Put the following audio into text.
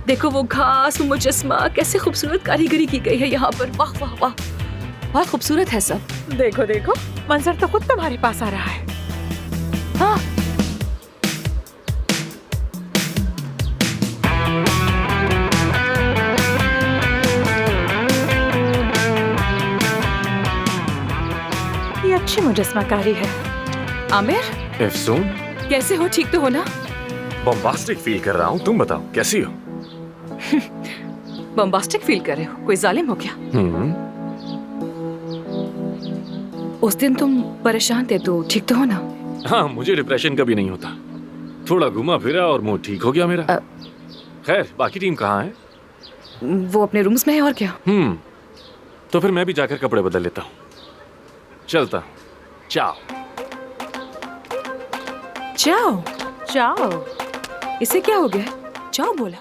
देखो वो घास, वो मुजस्मा, कैसे खूबसूरत कारीगरी की गई है यहाँ पर। वाह वाह वाह, बहुत खूबसूरत है सब। देखो देखो, मंजर तो खुद तुम्हारे पास आ रहा है। हाँ, ये अच्छी मुजस्माकारी है। आमिर एफसून, कैसे हो? ठीक तो हो ना? बॉम्बास्टिक फील कर रहा हूँ। तुम बताओ कैसी हो? बम्बास्टिक फील कर रहे हो? कोई जालिम हो क्या? उस दिन तुम परेशान थे तो ठीक तो हो ना? हाँ, मुझे डिप्रेशन कभी नहीं होता। थोड़ा घुमा फिरा और मूड ठीक हो गया मेरा। खैर, बाकी टीम कहाँ है? वो अपने रूम्स में है और क्या। तो फिर मैं भी जाकर कपड़े बदल लेता हूँ। चलता हूँ। चाओ। जाओ। जाओ। इसे क्या हो गया? जाओ बोला।